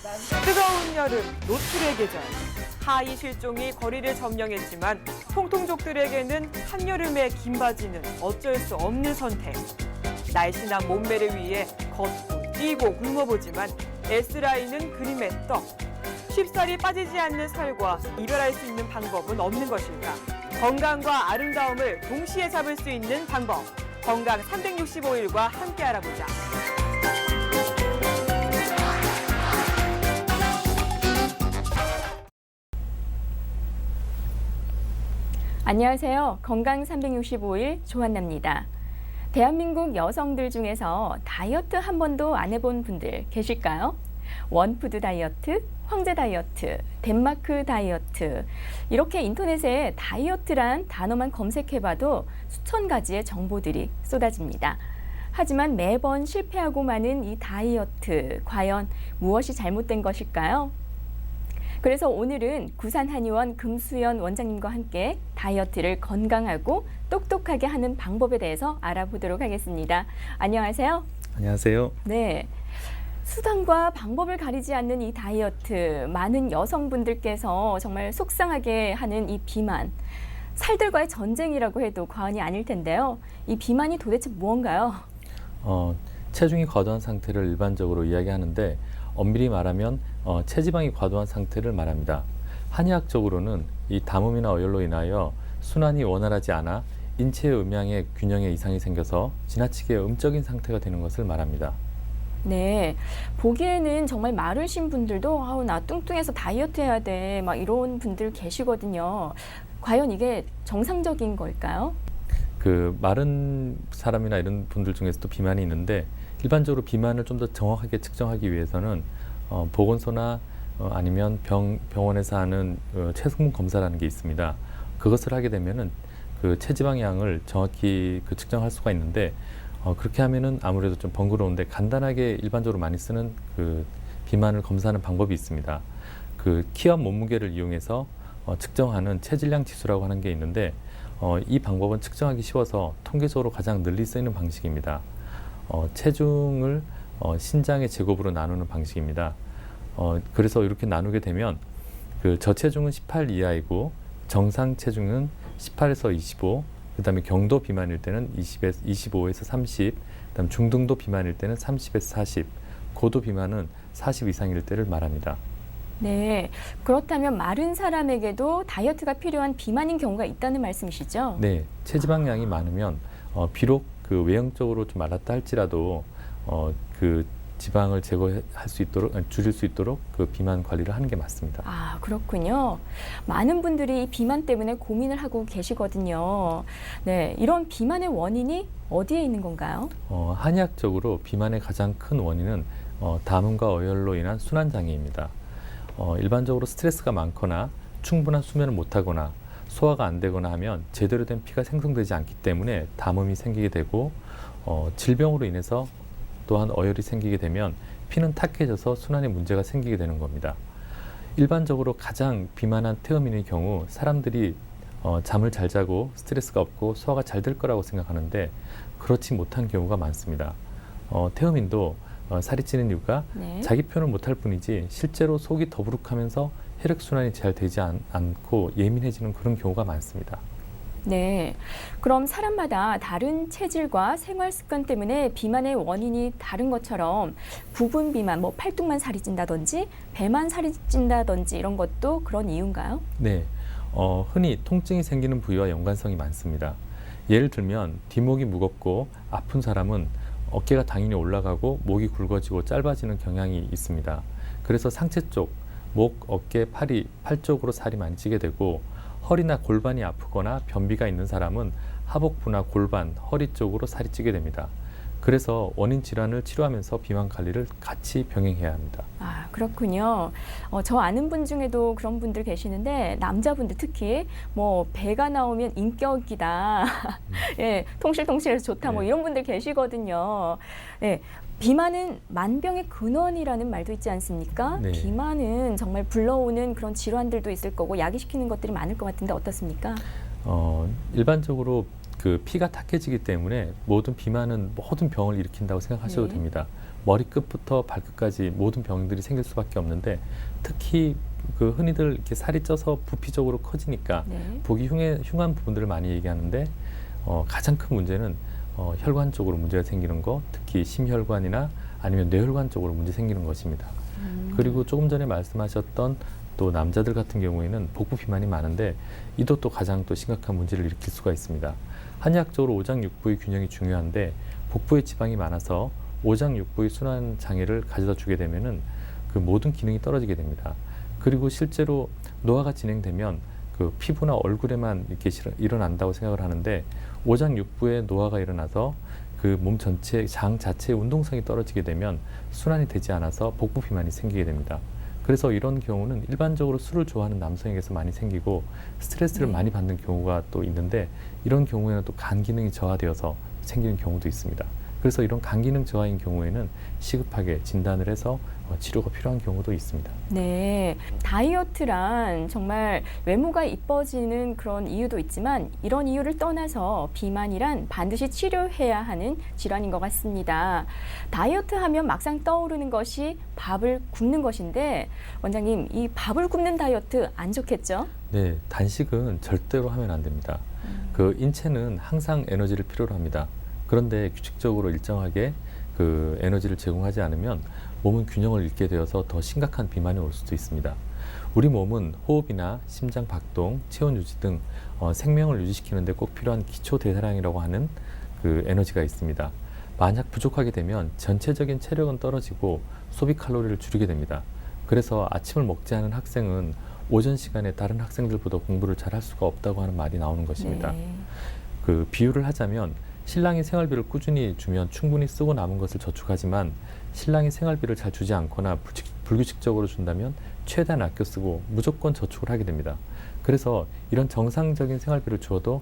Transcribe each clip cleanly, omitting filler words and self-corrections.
뜨거운 여름, 노출의 계절. 하이 실종이 거리를 점령했지만 통통족들에게는 한여름의 긴 바지는 어쩔 수 없는 선택. 날씬한 몸매를 위해 걷고 뛰고 굶어보지만 S라인은 그림의 떡. 쉽사리 빠지지 않는 살과 이별할 수 있는 방법은 없는 것일까? 건강과 아름다움을 동시에 잡을 수 있는 방법. 건강 365일과 함께 알아보자. 안녕하세요. 건강 365일 조한나입니다. 대한민국 여성들 중에서 다이어트 한 번도 안 해본 분들 계실까요? 원푸드 다이어트, 황제 다이어트, 덴마크 다이어트 이렇게 인터넷에 다이어트란 단어만 검색해봐도 수천 가지의 정보들이 쏟아집니다. 하지만 매번 실패하고 마는 이 다이어트, 과연 무엇이 잘못된 것일까요? 그래서 오늘은 구산한의원 금수연 원장님과 함께 다이어트를 건강하고 똑똑하게 하는 방법에 대해서 알아보도록 하겠습니다. 안녕하세요. 안녕하세요. 네. 수단과 방법을 가리지 않는 이 다이어트, 많은 여성분들께서 정말 속상하게 하는 이 비만, 살들과의 전쟁이라고 해도 과언이 아닐 텐데요. 이 비만이 도대체 무언가요? 체중이 과도한 상태를 일반적으로 이야기하는데 엄밀히 말하면 체지방이 과도한 상태를 말합니다. 한의학적으로는 이 담음이나 어혈로 인하여 순환이 원활하지 않아 인체의 음양의 균형에 이상이 생겨서 지나치게 음적인 상태가 되는 것을 말합니다. 네, 보기에는 정말 마르신 분들도 아우 나 뚱뚱해서 다이어트 해야 돼 막 이런 분들 계시거든요. 과연 이게 정상적인 걸까요? 그 마른 사람이나 이런 분들 중에서도 비만이 있는데 일반적으로 비만을 좀 더 정확하게 측정하기 위해서는 보건소나 아니면 병원에서 하는 체성분 검사라는 게 있습니다. 그것을 하게 되면은 그 체지방량을 정확히 측정할 수가 있는데 그렇게 하면은 아무래도 좀 번거로운데 간단하게 일반적으로 많이 쓰는 그 비만을 검사하는 방법이 있습니다. 그 키와 몸무게를 이용해서 측정하는 체질량 지수라고 하는 게 있는데 이 방법은 측정하기 쉬워서 통계적으로 가장 널리 쓰이는 방식입니다. 체중을 신장의 제곱으로 나누는 방식입니다. 그래서 이렇게 나누게 되면 그 저체중은 18 이하이고 정상 체중은 18에서 25, 그다음에 경도 비만일 때는 25에서 30, 그다음 중등도 비만일 때는 30에서 40, 고도 비만은 40 이상일 때를 말합니다. 네, 그렇다면 마른 사람에게도 다이어트가 필요한 비만인 경우가 있다는 말씀이시죠? 네, 체지방량이 많으면 비록 그 외형적으로 좀 말랐다 할지라도 그 지방을 제거할 수 있도록 줄일 수 있도록 그 비만 관리를 하는 게 맞습니다. 아, 그렇군요. 많은 분들이 이 비만 때문에 고민을 하고 계시거든요. 네, 이런 비만의 원인이 어디에 있는 건가요? 한의학적으로 비만의 가장 큰 원인은 담음과 어혈로 인한 순환 장애입니다. 일반적으로 스트레스가 많거나 충분한 수면을 못하거나 소화가 안 되거나 하면 제대로 된 피가 생성되지 않기 때문에 담음이 생기게 되고 질병으로 인해서 또한 어혈이 생기게 되면 피는 탁해져서 순환에 문제가 생기게 되는 겁니다. 일반적으로 가장 비만한 태음인의 경우 사람들이 잠을 잘 자고 스트레스가 없고 소화가 잘 될 거라고 생각하는데 그렇지 못한 경우가 많습니다. 태음인도 살이 찌는 이유가 네. 자기 표현을 못할 뿐이지 실제로 속이 더부룩하면서 혈액순환이 잘 되지 않고 예민해지는 그런 경우가 많습니다. 네, 그럼 사람마다 다른 체질과 생활 습관 때문에 비만의 원인이 다른 것처럼 부분 비만, 뭐 팔뚝만 살이 찐다든지 배만 살이 찐다든지 이런 것도 그런 이유인가요? 네, 흔히 통증이 생기는 부위와 연관성이 많습니다. 예를 들면 뒷목이 무겁고 아픈 사람은 어깨가 당연히 올라가고 목이 굵어지고 짧아지는 경향이 있습니다. 그래서 상체 쪽, 목, 어깨, 팔 쪽으로 살이 많이 찌게 되고 허리나 골반이 아프거나 변비가 있는 사람은 하복부나 골반, 허리 쪽으로 살이 찌게 됩니다. 그래서 원인 질환을 치료하면서 비만 관리를 같이 병행해야 합니다. 아, 그렇군요. 저 아는 분 중에도 그런 분들 계시는데 남자분들 특히 뭐 배가 나오면 인격이다. 예, 통실통실해서 좋다. 뭐 네. 이런 분들 계시거든요. 예. 비만은 만병의 근원이라는 말도 있지 않습니까? 네. 비만은 정말 불러오는 그런 질환들도 있을 거고 야기시키는 것들이 많을 것 같은데 어떻습니까? 일반적으로 그 피가 탁해지기 때문에 모든 비만은 모든 병을 일으킨다고 생각하셔도 네. 됩니다. 머리끝부터 발끝까지 모든 병들이 생길 수밖에 없는데 특히 그 흔히들 이렇게 살이 쪄서 부피 쪽으로 커지니까 네. 보기 흉한 부분들을 많이 얘기하는데 가장 큰 문제는 혈관 쪽으로 문제가 생기는 거, 특히 심혈관이나 아니면 뇌혈관 쪽으로 문제 생기는 것입니다. 그리고 조금 전에 말씀하셨던 또 남자들 같은 경우에는 복부 비만이 많은데 이도 또 가장 또 심각한 문제를 일으킬 수가 있습니다. 한의학적으로 오장육부의 균형이 중요한데 복부에 지방이 많아서 오장육부의 순환 장애를 가져다 주게 되면은 그 모든 기능이 떨어지게 됩니다. 그리고 실제로 노화가 진행되면 그 피부나 얼굴에만 이렇게 일어난다고 생각을 하는데 오장육부에 노화가 일어나서 그 몸 전체 장 자체의 운동성이 떨어지게 되면 순환이 되지 않아서 복부 비만이 생기게 됩니다. 그래서 이런 경우는 일반적으로 술을 좋아하는 남성에게서 많이 생기고 스트레스를 많이 받는 경우가 또 있는데 이런 경우에는 또 간 기능이 저하되어서 생기는 경우도 있습니다. 그래서 이런 간 기능 저하인 경우에는 시급하게 진단을 해서 치료가 필요한 경우도 있습니다. 네, 다이어트란 정말 외모가 이뻐지는 그런 이유도 있지만 이런 이유를 떠나서 비만이란 반드시 치료해야 하는 질환인 것 같습니다. 다이어트 하면 막상 떠오르는 것이 밥을 굶는 것인데 원장님, 이 밥을 굶는 다이어트 안 좋겠죠? 네, 단식은 절대로 하면 안 됩니다. 그 인체는 항상 에너지를 필요로 합니다. 그런데 규칙적으로 일정하게 그 에너지를 제공하지 않으면 몸은 균형을 잃게 되어서 더 심각한 비만이 올 수도 있습니다. 우리 몸은 호흡이나 심장 박동, 체온 유지 등 생명을 유지시키는 데 꼭 필요한 기초 대사량이라고 하는 그 에너지가 있습니다. 만약 부족하게 되면 전체적인 체력은 떨어지고 소비 칼로리를 줄이게 됩니다. 그래서 아침을 먹지 않은 학생은 오전 시간에 다른 학생들보다 공부를 잘 할 수가 없다고 하는 말이 나오는 것입니다. 네. 그 비유를 하자면 신랑이 생활비를 꾸준히 주면 충분히 쓰고 남은 것을 저축하지만 신랑이 생활비를 잘 주지 않거나 불규칙적으로 준다면 최대한 아껴 쓰고 무조건 저축을 하게 됩니다. 그래서 이런 정상적인 생활비를 주어도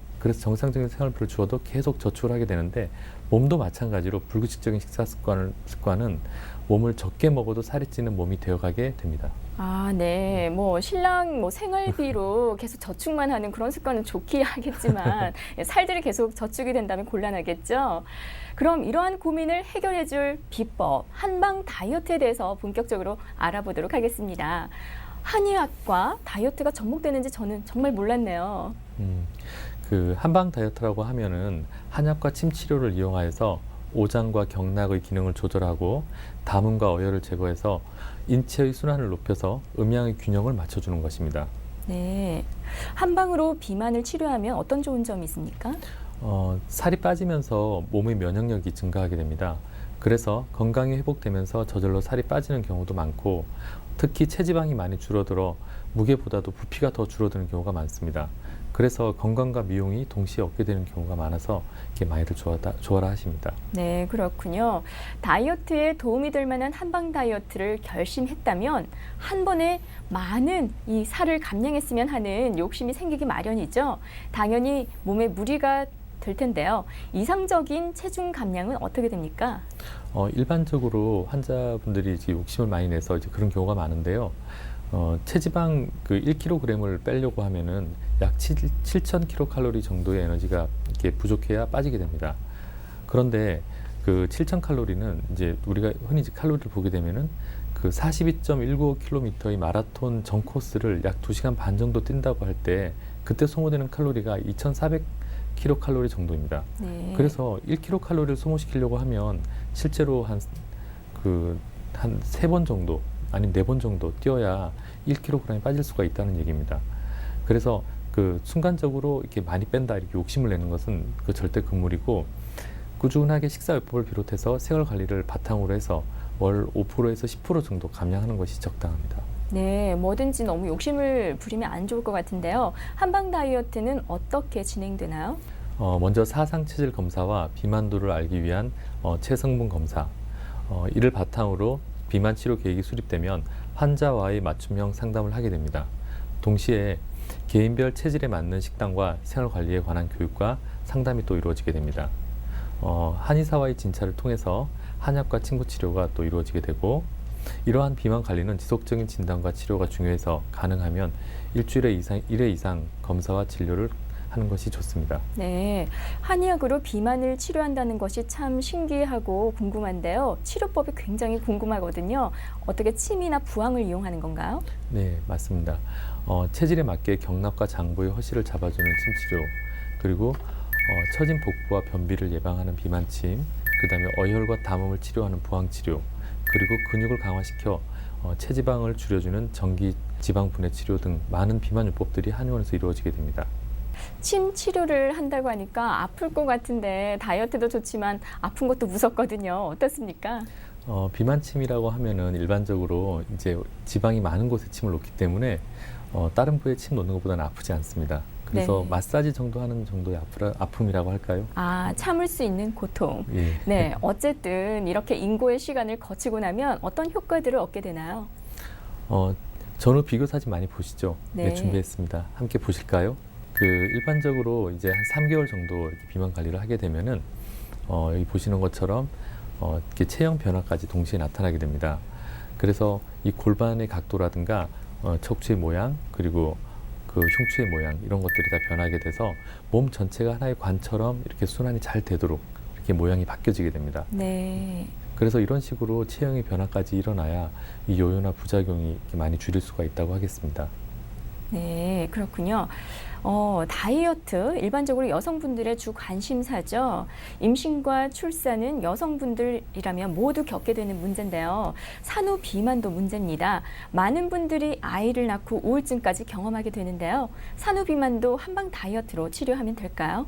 계속 저축을 하게 되는데 몸도 마찬가지로 불규칙적인 식사 습관은 몸을 적게 먹어도 살이 찌는 몸이 되어가게 됩니다. 아, 네. 신랑 생활비로 계속 저축만 하는 그런 습관은 좋긴 하겠지만 살들이 계속 저축이 된다면 곤란하겠죠. 그럼 이러한 고민을 해결해 줄 비법, 한방 다이어트에 대해서 본격적으로 알아보도록 하겠습니다. 한의학과 다이어트가 접목되는지 저는 정말 몰랐네요. 그 한방 다이어트라고 하면은 한약과 침 치료를 이용하여서 오장과 경락의 기능을 조절하고 담음과 어혈을 제거해서 인체의 순환을 높여서 음양의 균형을 맞춰주는 것입니다. 네. 한방으로 비만을 치료하면 어떤 좋은 점이 있습니까? 살이 빠지면서 몸의 면역력이 증가하게 됩니다. 그래서 건강이 회복되면서 저절로 살이 빠지는 경우도 많고 특히 체지방이 많이 줄어들어 무게보다도 부피가 더 줄어드는 경우가 많습니다. 그래서 건강과 미용이 동시에 얻게 되는 경우가 많아서 이렇게 많이들 좋아라 하십니다. 네, 그렇군요. 다이어트에 도움이 될 만한 한방 다이어트를 결심했다면 한 번에 많은 이 살을 감량했으면 하는 욕심이 생기기 마련이죠. 당연히 몸에 무리가 될 텐데요. 이상적인 체중 감량은 어떻게 됩니까? 일반적으로 환자분들이 이제 욕심을 많이 내서 이제 그런 경우가 많은데요. 체지방 그 1kg을 빼려고 하면은 약 7,000kcal 정도의 에너지가 이렇게 부족해야 빠지게 됩니다. 그런데 그 7,000칼로리는 이제 우리가 흔히 칼로리를 보게 되면은 그 42.195km의 마라톤 전 코스를 약 2시간 반 정도 뛴다고 할 때 그때 소모되는 칼로리가 2,400kcal 정도입니다. 네. 그래서 1kcal를 소모시키려고 하면 실제로 한 3번 정도 아니면 4번 정도 뛰어야 1kg이 빠질 수가 있다는 얘기입니다. 그래서 그 순간적으로 이렇게 많이 뺀다 이렇게 욕심을 내는 것은 그 절대 금물이고 꾸준하게 식사요법을 비롯해서 생활 관리를 바탕으로 해서 월 5%에서 10% 정도 감량하는 것이 적당합니다. 네, 뭐든지 너무 욕심을 부리면 안 좋을 것 같은데요. 한방 다이어트는 어떻게 진행되나요? 먼저 사상 체질 검사와 비만도를 알기 위한 체성분 검사, 이를 바탕으로 비만 치료 계획이 수립되면 환자와의 맞춤형 상담을 하게 됩니다. 동시에 개인별 체질에 맞는 식단과 생활 관리에 관한 교육과 상담이 또 이루어지게 됩니다. 한의사와의 진찰을 통해서 한약과 침구 치료가 또 이루어지게 되고 이러한 비만 관리는 지속적인 진단과 치료가 중요해서 가능하면 일주일에 1회 이상 검사와 진료를 하는 것이 좋습니다. 네, 한의학으로 비만을 치료한다는 것이 참 신기하고 궁금한데요. 치료법이 굉장히 궁금하거든요. 어떻게 침이나 부항을 이용하는 건가요? 네, 맞습니다. 체질에 맞게 경락과 장부의 허실을 잡아주는 침치료, 그리고 처진 복부와 변비를 예방하는 비만침, 그다음에 어혈과 담음을 치료하는 부항치료, 그리고 근육을 강화시켜 체지방을 줄여주는 전기 지방 분해 치료 등 많은 비만 요법들이 한의원에서 이루어지게 됩니다. 침 치료를 한다고 하니까 아플 것 같은데 다이어트도 좋지만 아픈 것도 무섭거든요. 어떻습니까? 비만침이라고 하면은 일반적으로 이제 지방이 많은 곳에 침을 놓기 때문에 다른 부에 침 놓는 것보다는 아프지 않습니다. 그래서 네. 마사지 정도 하는 정도의 아픔이라고 할까요? 아, 참을 수 있는 고통. 예. 네, 어쨌든 이렇게 인고의 시간을 거치고 나면 어떤 효과들을 얻게 되나요? 전후 비교 사진 많이 보시죠? 네. 네, 준비했습니다. 함께 보실까요? 일반적으로 이제 한 3개월 정도 이렇게 비만 관리를 하게 되면은 여기 보시는 것처럼 이렇게 체형 변화까지 동시에 나타나게 됩니다. 그래서 이 골반의 각도라든가 척추의 모양, 그리고 그 흉추의 모양, 이런 것들이 다 변하게 돼서 몸 전체가 하나의 관처럼 이렇게 순환이 잘 되도록 이렇게 모양이 바뀌어지게 됩니다. 네. 그래서 이런 식으로 체형의 변화까지 일어나야 이 요요나 부작용이 이렇게 많이 줄일 수가 있다고 하겠습니다. 네, 그렇군요. 다이어트, 일반적으로 여성분들의 주 관심사죠. 임신과 출산은 여성분들이라면 모두 겪게 되는 문제인데요. 산후 비만도 문제입니다. 많은 분들이 아이를 낳고 우울증까지 경험하게 되는데요. 산후 비만도 한방 다이어트로 치료하면 될까요?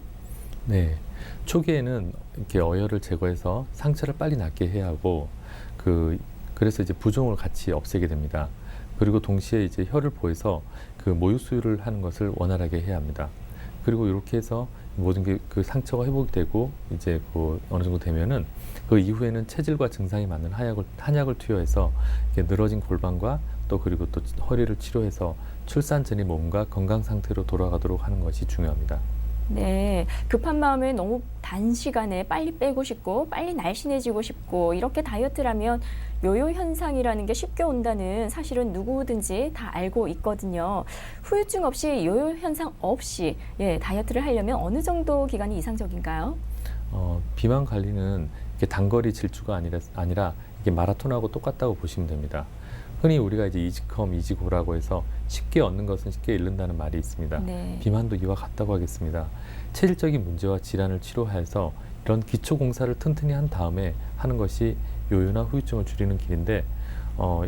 네, 초기에는 이렇게 어혈을 제거해서 상처를 빨리 낫게 해야 하고, 그래서 이제 부종을 같이 없애게 됩니다. 그리고 동시에 이제 혀를 보여서 그 모유 수유를 하는 것을 원활하게 해야 합니다. 그리고 이렇게 해서 모든 게 그 상처가 회복이 되고 이제 어느 정도 되면은 그 이후에는 체질과 증상이 맞는 한약을 투여해서 이렇게 늘어진 골반과 그리고 또 허리를 치료해서 출산 전의 몸과 건강 상태로 돌아가도록 하는 것이 중요합니다. 네, 급한 마음에 너무 단시간에 빨리 빼고 싶고 빨리 날씬해지고 싶고 이렇게 다이어트라면 요요 현상이라는 게 쉽게 온다는 사실은 누구든지 다 알고 있거든요. 후유증 없이 요요 현상 없이 다이어트를 하려면 어느 정도 기간이 이상적인가요? 비만 관리는 이렇게 단거리 질주가 아니라 이게 마라톤하고 똑같다고 보시면 됩니다. 흔히 우리가 이제 이지컴, 이지고라고 해서 쉽게 얻는 것은 쉽게 잃는다는 말이 있습니다. 네. 비만도 이와 같다고 하겠습니다. 체질적인 문제와 질환을 치료해서 이런 기초 공사를 튼튼히 한 다음에 하는 것이 요요나 후유증을 줄이는 길인데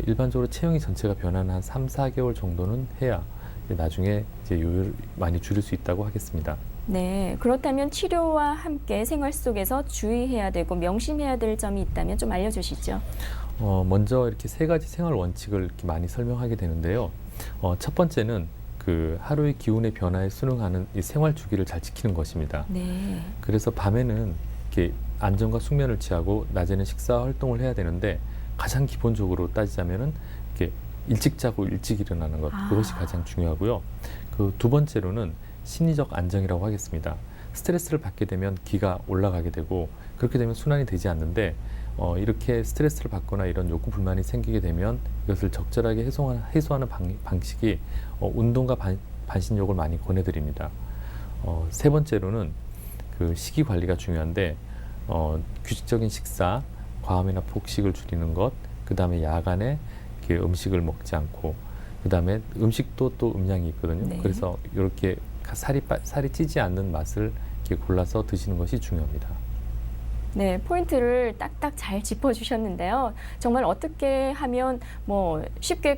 일반적으로 체형이 전체가 변하는 한 3, 4개월 정도는 해야 나중에 이제 요요를 많이 줄일 수 있다고 하겠습니다. 네, 그렇다면 치료와 함께 생활 속에서 주의해야 되고 명심해야 될 점이 있다면 좀 알려주시죠. 먼저 이렇게 3가지 생활 원칙을 이렇게 많이 설명하게 되는데요. 첫 번째는 그 하루의 기온의 변화에 순응하는 이 생활 주기를 잘 지키는 것입니다. 네. 그래서 밤에는 이렇게 안정과 숙면을 취하고 낮에는 식사 활동을 해야 되는데 가장 기본적으로 따지자면은 이렇게 일찍 자고 일찍 일어나는 것, 그것이 가장 중요하고요. 그 두 번째로는 심리적 안정이라고 하겠습니다. 스트레스를 받게 되면 기가 올라가게 되고 그렇게 되면 순환이 되지 않는데 이렇게 스트레스를 받거나 이런 욕구 불만이 생기게 되면 이것을 적절하게 해소하는 방식이 운동과 반신욕을 많이 권해드립니다. 세 번째로는 그 식이 관리가 중요한데 규칙적인 식사, 과음이나 폭식을 줄이는 것, 그 다음에 야간에 이렇게 음식을 먹지 않고, 그 다음에 음식도 또 음량이 있거든요. 네. 그래서 이렇게 살이 찌지 않는 맛을 이렇게 골라서 드시는 것이 중요합니다. 네, 포인트를 딱딱 잘 짚어주셨는데요. 정말 어떻게 하면 쉽게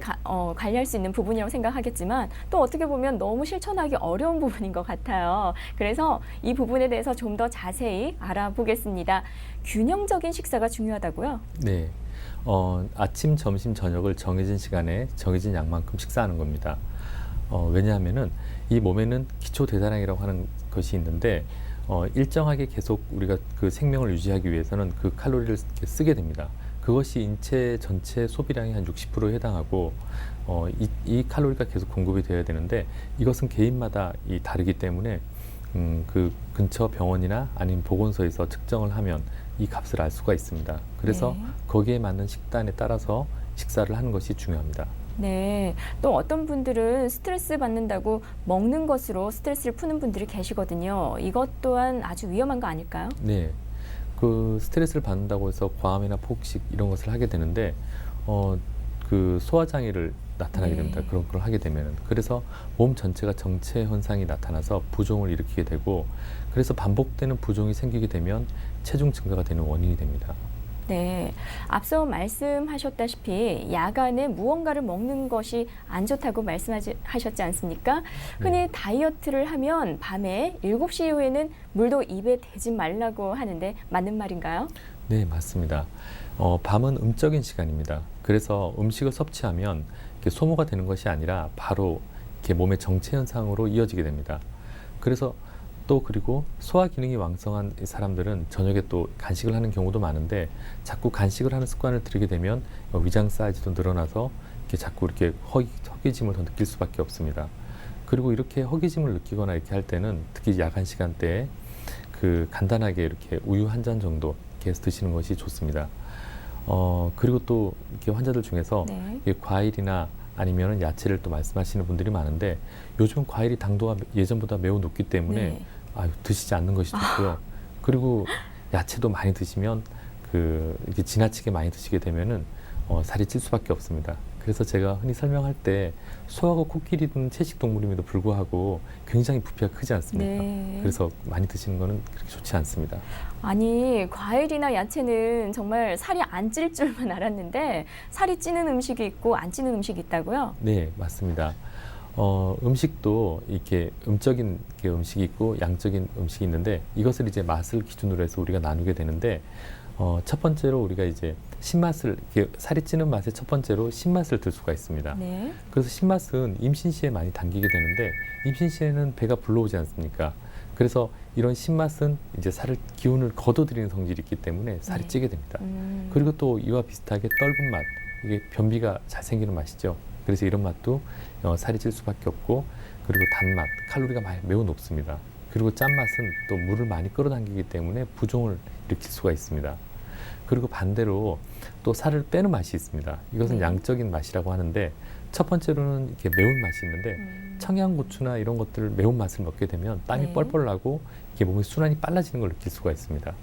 관리할 수 있는 부분이라고 생각하겠지만 또 어떻게 보면 너무 실천하기 어려운 부분인 것 같아요. 그래서 이 부분에 대해서 좀 더 자세히 알아보겠습니다. 균형적인 식사가 중요하다고요? 네. 아침, 점심, 저녁을 정해진 시간에 정해진 양만큼 식사하는 겁니다. 왜냐하면은 이 몸에는 기초 대사량이라고 하는 것이 있는데 일정하게 계속 우리가 그 생명을 유지하기 위해서는 그 칼로리를 쓰게 됩니다. 그것이 인체 전체 소비량의 한 60%에 해당하고 이 칼로리가 계속 공급이 되어야 되는데 이것은 개인마다 다르기 때문에 그 근처 병원이나 아니면 보건소에서 측정을 하면 이 값을 알 수가 있습니다. 그래서 네. 거기에 맞는 식단에 따라서 식사를 하는 것이 중요합니다. 네. 또 어떤 분들은 스트레스 받는다고 먹는 것으로 스트레스를 푸는 분들이 계시거든요. 이것 또한 아주 위험한 거 아닐까요? 네. 그 스트레스를 받는다고 해서 과음이나 폭식 이런 것을 하게 되는데 그 소화장애를 나타나게 네. 됩니다. 그런 걸 하게 되면은. 그래서 몸 전체가 정체 현상이 나타나서 부종을 일으키게 되고 그래서 반복되는 부종이 생기게 되면 체중 증가가 되는 원인이 됩니다. 네. 앞서 말씀하셨다시피 야간에 무언가를 먹는 것이 안 좋다고 말씀하셨지 않습니까? 흔히 네. 다이어트를 하면 밤에 7시 이후에는 물도 입에 대지 말라고 하는데 맞는 말인가요? 네, 맞습니다. 밤은 음적인 시간입니다. 그래서 음식을 섭취하면 이렇게 소모가 되는 것이 아니라 바로 이렇게 몸의 정체 현상으로 이어지게 됩니다. 그래서 또 그리고 소화 기능이 왕성한 이 사람들은 저녁에 또 간식을 하는 경우도 많은데 자꾸 간식을 하는 습관을 들이게 되면 위장 사이즈도 늘어나서 이렇게 자꾸 이렇게 허기짐을 더 느낄 수밖에 없습니다. 그리고 이렇게 허기짐을 느끼거나 이렇게 할 때는 특히 야간 시간대에 그 간단하게 이렇게 우유 한 잔 정도 이렇게 해서 드시는 것이 좋습니다. 그리고 또 이렇게 환자들 중에서 네. 이게 과일이나 아니면은 야채를 또 말씀하시는 분들이 많은데 요즘 과일이 당도가 예전보다 매우 높기 때문에 네. 드시지 않는 것이 좋고요. 그리고 야채도 많이 드시면 이렇게 지나치게 많이 드시게 되면은 살이 찔 수밖에 없습니다. 그래서 제가 흔히 설명할 때 소하고 코끼리는 채식 동물임에도 불구하고 굉장히 부피가 크지 않습니까? 네. 그래서 많이 드시는 거는 그렇게 좋지 않습니다. 아니, 과일이나 야채는 정말 살이 안 찔 줄만 알았는데 살이 찌는 음식이 있고 안 찌는 음식이 있다고요? 네, 맞습니다. 음식도 이렇게 음적인 음식이 있고 양적인 음식이 있는데 이것을 이제 맛을 기준으로 해서 우리가 나누게 되는데 첫 번째로 우리가 이제 신맛을 이렇게 살이 찌는 맛의 첫 번째로 신맛을 들 수가 있습니다. 네. 그래서 신맛은 임신 시에 많이 당기게 되는데 임신 시에는 배가 불러오지 않습니까? 그래서 이런 신맛은 이제 기운을 걷어들이는 성질이 있기 때문에 살이 네. 찌게 됩니다. 그리고 또 이와 비슷하게 떫은 맛, 이게 변비가 잘 생기는 맛이죠. 그래서 이런 맛도 살이 찔 수밖에 없고 그리고 단맛, 칼로리가 매우 높습니다. 그리고 짠맛은 또 물을 많이 끌어당기기 때문에 부종을 일으킬 수가 있습니다. 그리고 반대로 또 살을 빼는 맛이 있습니다. 이것은 네. 양적인 맛이라고 하는데 첫 번째로는 이렇게 매운 맛이 있는데 청양고추나 이런 것들 매운맛을 먹게 되면 땀이 네. 뻘뻘 나고 이게 몸의 순환이 빨라지는 걸 느낄 수가 있습니다.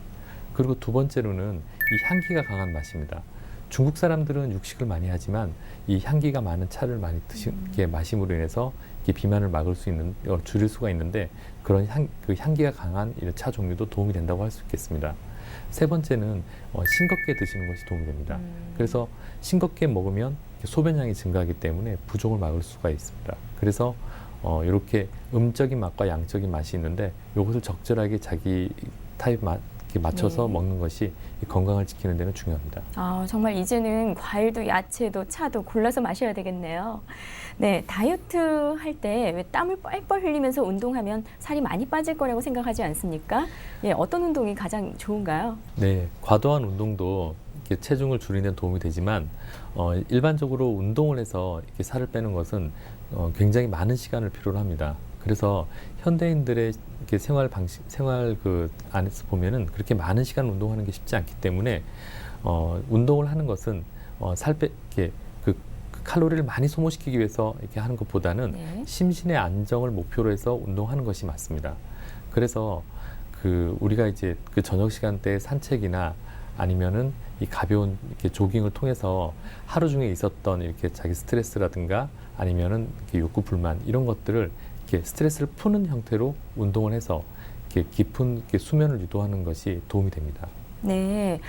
그리고 두 번째로는 이 향기가 강한 맛입니다. 중국 사람들은 육식을 많이 하지만 이 향기가 많은 차를 많이 이렇게 마심으로 인해서 이렇게 비만을 막을 수 있는, 줄일 수가 있는데 그런 향기가 강한 이런 차 종류도 도움이 된다고 할 수 있겠습니다. 세 번째는 싱겁게 드시는 것이 도움이 됩니다. 그래서 싱겁게 먹으면 소변량이 증가하기 때문에 부종을 막을 수가 있습니다. 그래서 이렇게 음적인 맛과 양적인 맛이 있는데 이것을 적절하게 자기 타입 맛 이렇게 맞춰서 네. 먹는 것이 이 건강을 지키는 데는 중요합니다. 아, 정말 이제는 과일도 야채도 차도 골라서 마셔야 되겠네요. 네, 다이어트 할 때 왜 땀을 뻘뻘 흘리면서 운동하면 살이 많이 빠질 거라고 생각하지 않습니까? 예, 어떤 운동이 가장 좋은가요? 네, 과도한 운동도 이렇게 체중을 줄이는 데 도움이 되지만 일반적으로 운동을 해서 이렇게 살을 빼는 것은 굉장히 많은 시간을 필요로 합니다. 그래서 현대인들의 이렇게 생활 안에서 보면은 그렇게 많은 시간 운동하는 게 쉽지 않기 때문에 운동을 하는 것은 이렇게 그 칼로리를 많이 소모시키기 위해서 이렇게 하는 것보다는 네. 심신의 안정을 목표로 해서 운동하는 것이 맞습니다. 그래서 우리가 이제 그 저녁 시간대에 산책이나 아니면은 이 가벼운 이렇게 조깅을 통해서 하루 중에 있었던 이렇게 자기 스트레스라든가 아니면은 이렇게 욕구 불만 이런 것들을 이렇게 스트레스를 푸는 형태로 운동을 해서 이렇게 깊은 이렇게 수면을 유도하는 것이 도움이 됩니다. 네,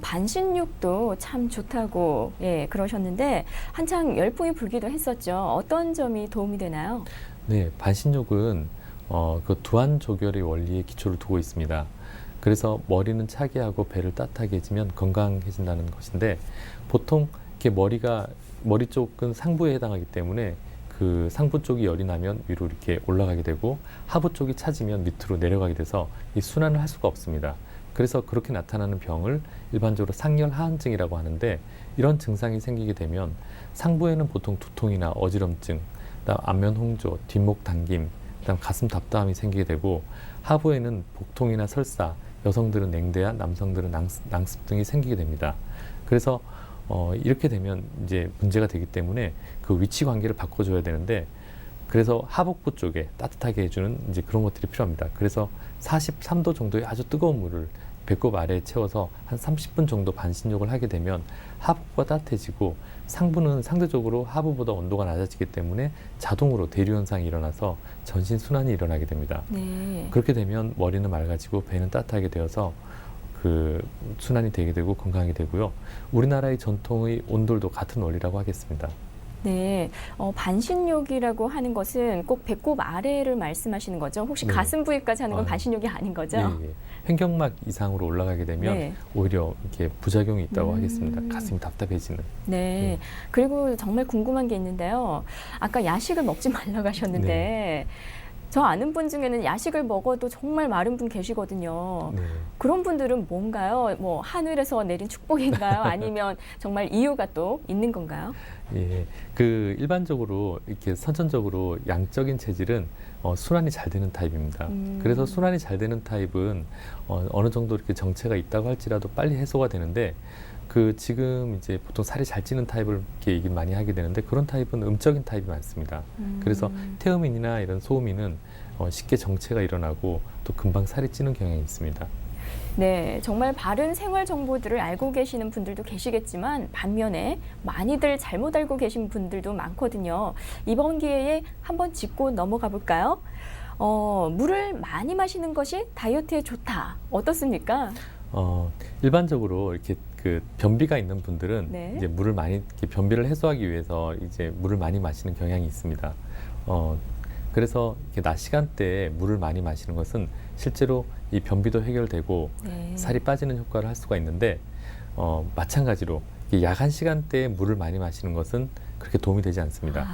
반신욕도 참 좋다고 예, 그러셨는데 한창 열풍이 불기도 했었죠. 어떤 점이 도움이 되나요? 네, 반신욕은 그 두한조결의 원리에 기초를 두고 있습니다. 그래서 머리는 차게 하고 배를 따뜻하게 해주면 건강해진다는 것인데 보통 이렇게 머리 쪽은 상부에 해당하기 때문에 그 상부 쪽이 열이 나면 위로 이렇게 올라가게 되고 하부 쪽이 차지면 밑으로 내려가게 돼서 이 순환을 할 수가 없습니다. 그래서 그렇게 나타나는 병을 일반적으로 상열하한증이라고 하는데 이런 증상이 생기게 되면 상부에는 보통 두통이나 어지럼증, 그다음 안면 홍조, 뒷목 당김, 그다음 가슴 답답함이 생기게 되고 하부에는 복통이나 설사, 여성들은 냉대야, 남성들은 낭습 등이 생기게 됩니다. 그래서 이렇게 되면 이제 문제가 되기 때문에 그 위치 관계를 바꿔줘야 되는데 그래서 하복부 쪽에 따뜻하게 해주는 이제 그런 것들이 필요합니다. 그래서 43도 정도의 아주 뜨거운 물을 배꼽 아래에 채워서 한 30분 정도 반신욕을 하게 되면 하복부가 따뜻해지고 상부는 상대적으로 하부보다 온도가 낮아지기 때문에 자동으로 대류 현상이 일어나서 전신 순환이 일어나게 됩니다. 네. 그렇게 되면 머리는 맑아지고 배는 따뜻하게 되어서 그 순환이 되게 되고 건강하게 되고요. 우리나라의 전통의 온돌도 같은 원리라고 하겠습니다. 네, 반신욕이라고 하는 것은 꼭 배꼽 아래를 말씀하시는 거죠? 혹시 네. 가슴 부위까지 하는 건 아, 반신욕이 아닌 거죠? 예, 예. 횡격막 이상으로 올라가게 되면 네. 오히려 이렇게 부작용이 있다고 하겠습니다. 가슴이 답답해지는. 네. 그리고 정말 궁금한 게 있는데요. 아까 야식을 먹지 말라고 하셨는데 네. 저 아는 분 중에는 야식을 먹어도 정말 마른 분 계시거든요. 네. 그런 분들은 뭔가요? 뭐 하늘에서 내린 축복인가요? 아니면 정말 이유가 또 있는 건가요? 예, 그 일반적으로 이렇게 선천적으로 양적인 체질은 순환이 잘 되는 타입입니다. 그래서 순환이 잘 되는 타입은 어느 정도 이렇게 정체가 있다고 할지라도 빨리 해소가 되는데 그 지금 이제 보통 살이 잘 찌는 타입을 이렇게 얘기 많이 하게 되는데 그런 타입은 음적인 타입이 많습니다. 그래서 태음인이나 이런 소음인은 쉽게 정체가 일어나고 또 금방 살이 찌는 경향이 있습니다. 네, 정말 바른 생활 정보들을 알고 계시는 분들도 계시겠지만 반면에 많이들 잘못 알고 계신 분들도 많거든요. 이번 기회에 한번 짚고 넘어가 볼까요? 물을 많이 마시는 것이 다이어트에 좋다. 어떻습니까? 일반적으로 이렇게 그 변비가 있는 분들은 네. 이제 물을 많이 이렇게 변비를 해소하기 위해서 이제 물을 많이 마시는 경향이 있습니다. 그래서 이렇게 낮 시간대에 물을 많이 마시는 것은 실제로 이 변비도 해결되고 네. 살이 빠지는 효과를 할 수가 있는데 마찬가지로 이 야간 시간대에 물을 많이 마시는 것은 그렇게 도움이 되지 않습니다.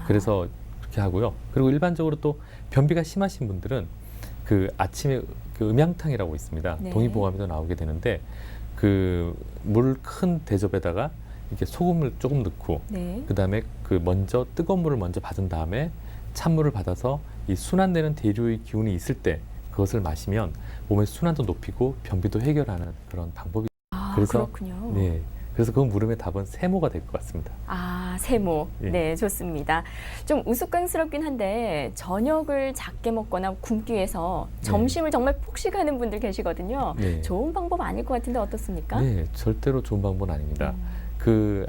그래서 그렇게 하고요. 그리고 일반적으로 또 변비가 심하신 분들은 그 아침에 그 음양탕이라고 있습니다. 네. 동의보감에도 나오게 되는데 그 물 큰 대접에다가 이렇게 소금을 조금 넣고 네. 그다음에 그 먼저 뜨거운 물을 먼저 받은 다음에 찬물을 받아서 이 순환되는 대류의 기운이 있을 때 그것을 마시면 몸의 순환도 높이고 변비도 해결하는 그런 방법이. 그래서 그렇군요. 네. 그래서 그 물음의 답은 세모가 될 것 같습니다. 세모. 예. 네, 좋습니다. 좀 우스꽝스럽긴 한데 저녁을 작게 먹거나 굶기 위해서 점심을 정말 폭식하는 분들 계시거든요. 네. 좋은 방법 아닐 것 같은데 어떻습니까? 네, 절대로 좋은 방법은 아닙니다. 그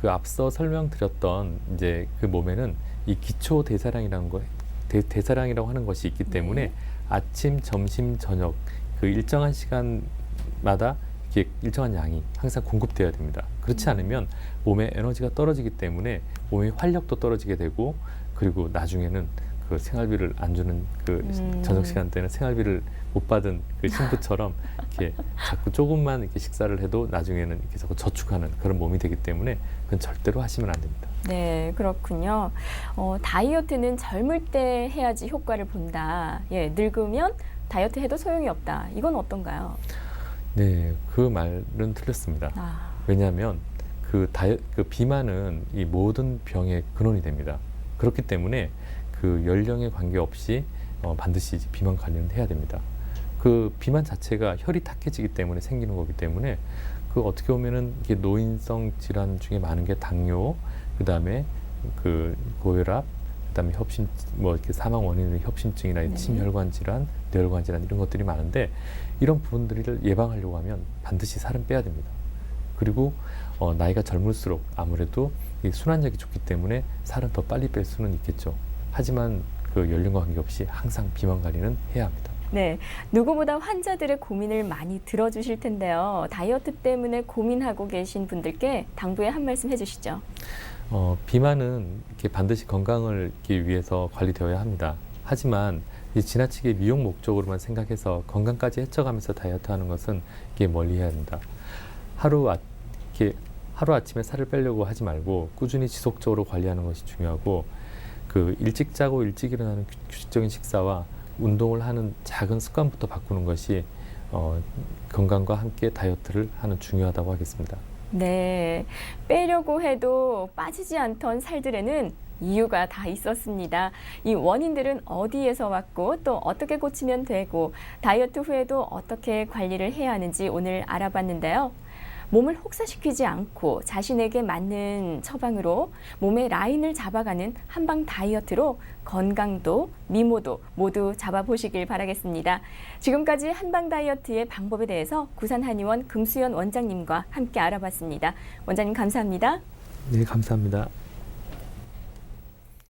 앞서 설명드렸던 이제 그 몸에는 이 기초 대사량이라는 거, 대사량이라고 하는 것이 있기 때문에 네. 아침, 점심, 저녁 그 일정한 시간마다 이렇게 일정한 양이 항상 공급되어야 됩니다. 그렇지 않으면 몸의 에너지가 떨어지기 때문에 몸의 활력도 떨어지게 되고 그리고 나중에는 그 생활비를 안 주는 그 저녁 시간대는 생활비를 못 받은 그 신부처럼 이렇게 자꾸 조금만 이렇게 식사를 해도 나중에는 이렇게 자꾸 저축하는 그런 몸이 되기 때문에 그건 절대로 하시면 안 됩니다. 네, 그렇군요. 다이어트는 젊을 때 해야지 효과를 본다. 예, 늙으면 다이어트 해도 소용이 없다. 이건 어떤가요? 네, 그 말은 틀렸습니다. 왜냐하면 그 비만은 이 모든 병의 근원이 됩니다. 그렇기 때문에 그 연령에 관계없이 반드시 비만 관리는 해야 됩니다. 그 비만 자체가 혈이 탁해지기 때문에 생기는 거기 때문에 그 어떻게 보면은 이게 노인성 질환 중에 많은 게 당뇨, 그다음에 그 고혈압, 그다음에 협심 뭐 이렇게 사망 원인은 협심증이나 네. 심혈관 질환, 뇌혈관 질환 이런 것들이 많은데 이런 부분들을 예방하려고 하면 반드시 살은 빼야 됩니다. 그리고 나이가 젊을수록 아무래도 이 순환력이 좋기 때문에 살은 더 빨리 뺄 수는 있겠죠. 하지만 그 연령과 관계없이 항상 비만 관리는 해야 합니다. 네, 누구보다 환자들의 고민을 많이 들어주실 텐데요. 다이어트 때문에 고민하고 계신 분들께 당부의 한 말씀 해주시죠. 비만은 이렇게 반드시 건강을 이렇게 위해서 관리되어야 합니다. 하지만 이 지나치게 미용 목적으로만 생각해서 건강까지 해쳐가면서 다이어트하는 것은 이게 멀리해야 합니다. 하루 아침에 살을 빼려고 하지 말고 꾸준히 지속적으로 관리하는 것이 중요하고 그 일찍 자고 일찍 일어나는 규칙적인 식사와 운동을 하는 작은 습관부터 바꾸는 것이 건강과 함께 다이어트를 하는 중요하다고 하겠습니다. 네, 빼려고 해도 빠지지 않던 살들에는 이유가 다 있었습니다. 이 원인들은 어디에서 왔고 또 어떻게 고치면 되고 다이어트 후에도 어떻게 관리를 해야 하는지 오늘 알아봤는데요. 몸을 혹사시키지 않고 자신에게 맞는 처방으로 몸의 라인을 잡아가는 한방 다이어트로 건강도 미모도 모두 잡아보시길 바라겠습니다. 지금까지 한방 다이어트의 방법에 대해서 구산한의원 금수연 원장님과 함께 알아봤습니다. 원장님 감사합니다. 네, 감사합니다.